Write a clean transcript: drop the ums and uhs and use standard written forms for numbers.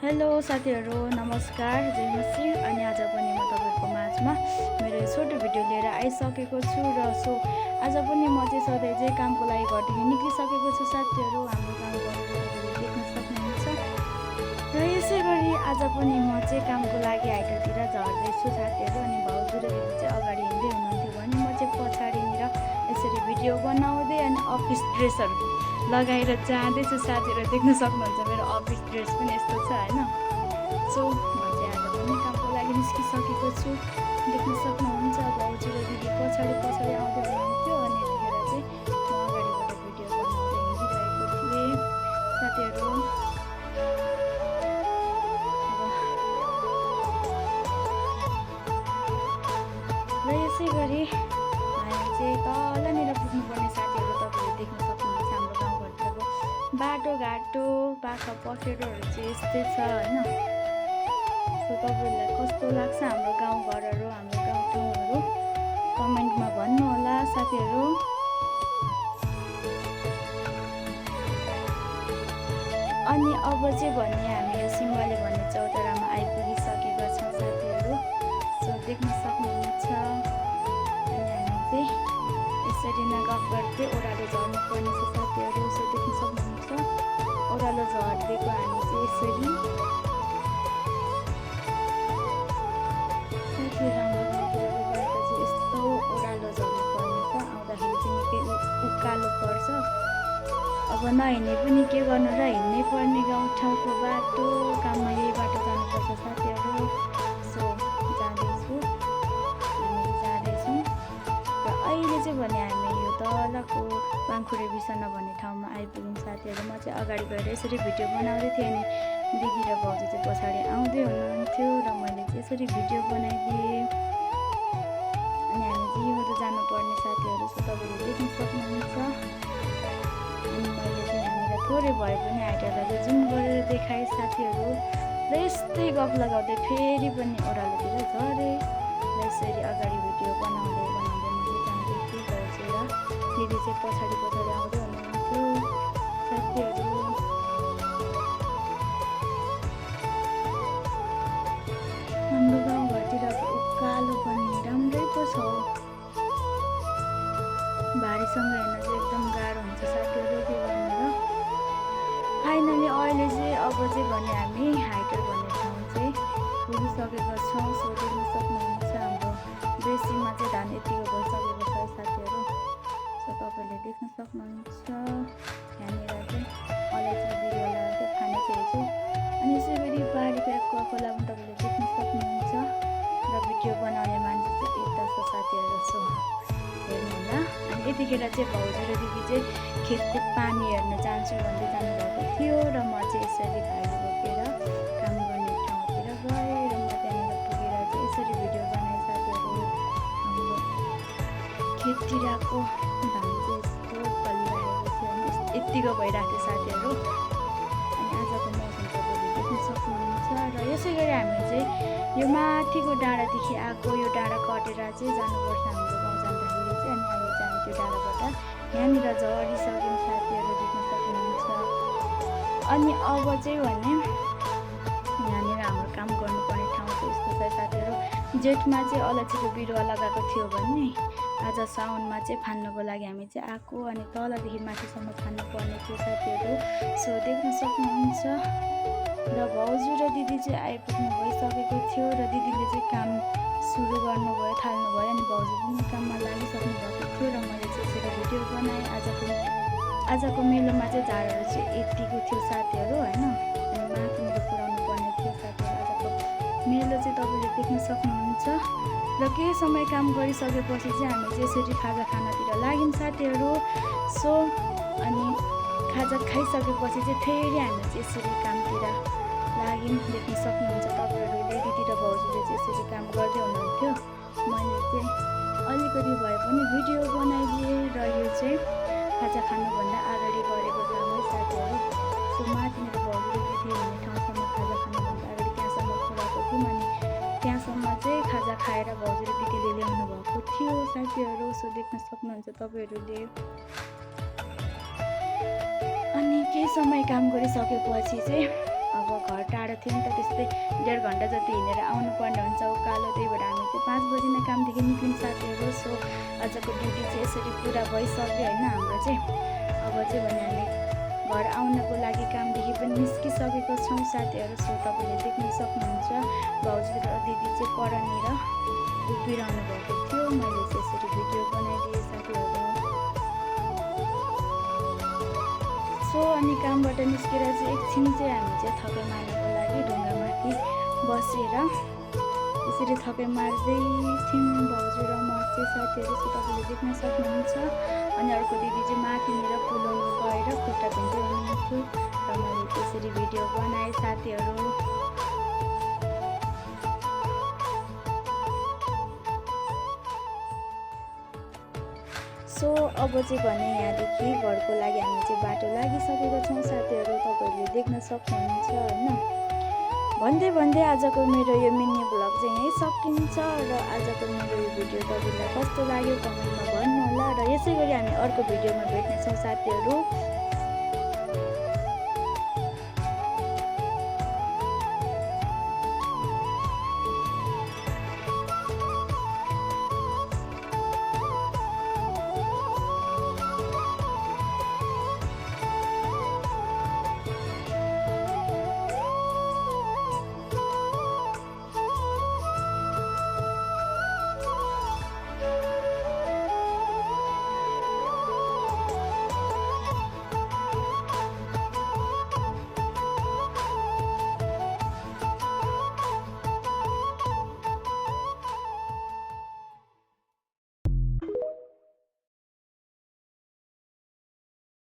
Hello साथीहरू, नमस्कार, जय मसी। अनि आज पनि म तपाईँहरूको माझमा मेरो छोटो भिडियो लिएर आइसकेको छु र आज पनि म चाहिँ सधैँ चाहिँ कामको लागि घरदेखि निक्लिसकेको छु साथीहरू। हाम्रो काम गरेर देख्न सक्नुहुन्छ र यसै गरी आज पनि म चाहिँ कामको लागि हाइटरतिर झर्दैछु साथीहरू। अनि भाउजू र दिदी चाहिँ अगाडि हिँड्दै हुनुहुन्थ्यो भने म चाहिँ पछाडिनिर यसरी भिडियो बनाउँदै अनि अफिस ड्रेसहरू लगाएर जाँदैछु साथीहरू। देख्न सक्नुहुन्छ मेरो अफिस ड्रेस पनि यस्तो छ हैन। सो म चाहिँ आज पनि कामको लागि निस्किसकेको छु। देख्न सक्नुहुन्छ भाउजू र दिदी पछाडि आउँदै हुनुहुन्थ्यो अनि यतिखेर चाहिँ म अगाडिबाट भिडियो बनाउँदै हिँडिरहेको थिएँ साथीहरू। र यसै गरी हामी चाहिँ तलनिर पुग्नुपर्ने साथीहरू। तपाईँहरूले देख्न सक्नुहुन्छ हाम्रो गाउँघरतिरको बाटोघाटो पाखा पखेरोहरू चाहिँ यस्तै छ हैन। सो तपाईँहरूलाई कस्तो लाग्छ हाम्रो गाउँघरहरू, हाम्रो गाउँठाउँहरू कमेन्टमा भन्नुहोला साथीहरू। अनि अब चाहिँ भने हामी यो सिम्बले भन्ने चौतारामा आइपुगिसकेका छौँ साथीहरू। सो देख्न सक्नुहुन्छ अनि हामी चाहिँ यसरी नै गफ गर्दै ओह्रालो झर्नु पर्ने छ साथीहरू। सो देख्न सक्नुहुन्छ ओह्रालो झर्दिएको हामी चाहिँ यसरी साथीहरू। हाम्रो गाउँतिरको बाटो चाहिँ यस्तो ओह्रालो झर्नु पर्ने छ। आउँदाखेरि चाहिँ निकै उकालो पर्छ। अब नहिँड्ने पनि के गर्नु र, हिँड्नै पर्ने गाउँठाउँको बाटो, काममा यही बाटो जानुपर्छ साथीहरू। सो जाँदैछौँ र अहिले चाहिँ भने हामी यो तलको बाङखुरे बिसना भन्ने ठाउँमा आइपुग्यौँ साथीहरू। म चाहिँ अगाडि गएर यसरी भिडियो बनाउँदै थिएँ अनि दिदी र भाउजू चाहिँ पछाडि आउँदै हुनुहुन्थ्यो र मैले चाहिँ यसरी भिडियो बनाइदिएँ। अनि हामी चाहिँ यहाँबाट जानुपर्ने साथीहरू। सो तपाईँले देख्न सक्नुहुन्छ। अनि मैले चाहिँ यहाँनिर थोरै भए पनि हाइटरलाई चाहिँ जुम गरेर देखाएँ साथीहरू। र यस्तै गफ लगाउँदै फेरि पनि ओह्रालोतिर झरेँ र यसरी अगाडि भिडियो बनाउँदै म चाहिँ जाँदै थिएँ। भाउजू र दिदी चाहिँ पछाडि आउँदै हुनुहुन्थ्यो साथीहरू। हाम्रो गाउँघरतिरको उकालो पनि राम्रै पो छ। भारीसँग हेर्न चाहिँ एकदम गाह्रो हुन्छ साथीहरू, के गर्नु र। फाइनली अहिले चाहिँ अब चाहिँ भने हामी हाइटर भन्ने ठाउँ चाहिँ पुगिसकेका छौँ। सो देख्न सक्नुहुन्छ हाम्रो बेसीमा चाहिँ धान यतिको भइसकेको छ साथीहरू। सो तपाईँले देख्न सक्नुहुन्छ यहाँनिर चाहिँ अलैँची बिरुवा चाहिँ खाने चाहिँ हिजो। अनि यसै गरी बारीको एक खोला पनि तपाईँले देख्न सक्नुहुन्छ र भिडियो बनाउने मान्छे चाहिँ यता छ साथीहरू। सो हेर्नुहोला। अनि यतिखेर चाहिँ भाउजू र दिदी चाहिँ खेतको पानी हेर्न जान्छु भन्दै जानुभएको थियो र म चाहिँ यसरी भारी बोकेर काम गर्ने ठाउँतिर गएँ र म त्यहाँनिर पुगेर चाहिँ यसरी भिडियो बनाएँ साथीहरू। हाम्रो खेततिरको धान चाहिँ यस्तो फलिरहेको थियो अनि यत्तिको भइरहेको थियो साथीहरू। अनि आजको मौसम तपाईँले देख्न सक्नुहुन्छ। र यसै गरी हामी चाहिँ यो माथिको डाँडादेखि आएको यो डाँडा कटेर चाहिँ जानुपर्छ हाम्रो गाउँ जाँदाखेरि चाहिँ। अनि अहिले चाहिँ हामी त्यो डाँडाबाट यहाँनिर झरिसक्यौँ साथीहरू, देख्न सक्नुहुन्छ। अनि अब चाहिँ भने यहाँनिर हाम्रो काम गर्नुपर्ने ठाउँ चाहिँ यस्तो छ साथीहरू। जेठमा चाहिँ अलैँचीको बिरुवा लगाएको थियो भने आज साउनमा चाहिँ फान्नुको लागि हामी चाहिँ आएको अनि तलदेखि माथिसम्म फान्नु पर्ने थियो साथीहरू। सो देख्न सक्नुहुन्छ र भाउजू र दिदी चाहिँ आइपुग्नु भइसकेको थियो र दिदीले चाहिँ काम सुरु गर्नुभयो, थाल्नुभयो। अनि भाउजू पनि काममा लागिसक्नु भएको थियो र मैले चाहिँ यसरी भिडियो बनाएँ। आजको मेलोमा चाहिँ झारहरू चाहिँ यतिको थियो साथीहरू हैन। अनि माथिनिर पुऱ्याउनु पर्ने थियो साथीहरू आजको मेलो चाहिँ तपाईँले देख्न सक्नुहुन्छ। र केही समय काम गरिसकेपछि चाहिँ हामी चाहिँ यसरी खाजा खानातिर लाग्यौँ साथीहरू। सो अनि खाजा खाइसकेपछि चाहिँ फेरि हामी चाहिँ यसरी कामतिर लाग्यौँ। देख्न सक्नुहुन्छ तपाईँहरूले दिदी र भाउजूले चाहिँ यसरी काम गर्दै हुनुहुन्थ्यो। मैले चाहिँ अलिकति भए पनि भिडियो बनाइदिएँ र यो चाहिँ खाजा खानुभन्दा अगाडि गरेको काम है साथीहरू। सो माथिनिर भाउजू र दिदी हुने ठाउँसम्म खाजा खानुभन्दा अगाडि त्यहाँसम्म पुऱ्याएको थियौँ। अनि त्यहाँसम्म चाहिँ खाजा खाएर भाउजू र दिदीले ल्याउनु भएको थियो साथीहरू। सो देख्न सक्नुहुन्छ तपाईँहरूले। अनि केही समय काम गरिसकेपछि चाहिँ अब घर टाढो थियो नि त, त्यस्तै 1.5 घन्टा जति हिँडेर आउनुपर्ने हुन्छ उकालो। त्यही भएर हामी चाहिँ 5 बजी नै कामदेखि निक्लिन्छ साथीहरू। सो आजको ड्युटी चाहिँ यसरी पुरा भइसक्यो होइन हाम्रो चाहिँ। अब चाहिँ भने हामी घर आउनको लागि कामदेखि पनि निस्किसकेको छौँ साथीहरू। सो तपाईँले देख्न सक्नुहुन्छ भाउजू र दिदी चाहिँ परनिर उभिरहनु भएको थियो। मैले चाहिँ यसरी भिडियो बनाइदिएँ साथीहरू। सो अनि कामबाट निस्केर चाहिँ एकछिन चाहिँ हामी चाहिँ थकाइ मार्नको लागि ढुङ्गामाथि बसेर यसरी थकाइ मार्दै थियौँ भाउजू र म चाहिँ साथीहरू। सो तपाईँले देख्न सक्नुहुन्छ। अनि अर्को दिदी चाहिँ माथिनिर पुलाउनु गएर खुट्टा भिन्दै हुनुहुन्थ्यो र मैले त्यसरी भिडियो बनाएँ साथीहरू। सो अब चाहिँ भने यहाँदेखि घरको लागि हामी चाहिँ बाटो लागिसकेका छौँ साथीहरू। तपाईँहरूले देख्न सक्नुहुन्छ होइन। भन्दै आजको मेरो यो मिनी भ्लग चाहिँ यहीँ सकिन्छ र आजको मेरो यो भिडियो तपाईँलाई कस्तो लाग्यो कमेन्टमा भन्नुहोला र यसै गरी हामी अर्को भिडियोमा भेट्नेछौँ साथीहरू।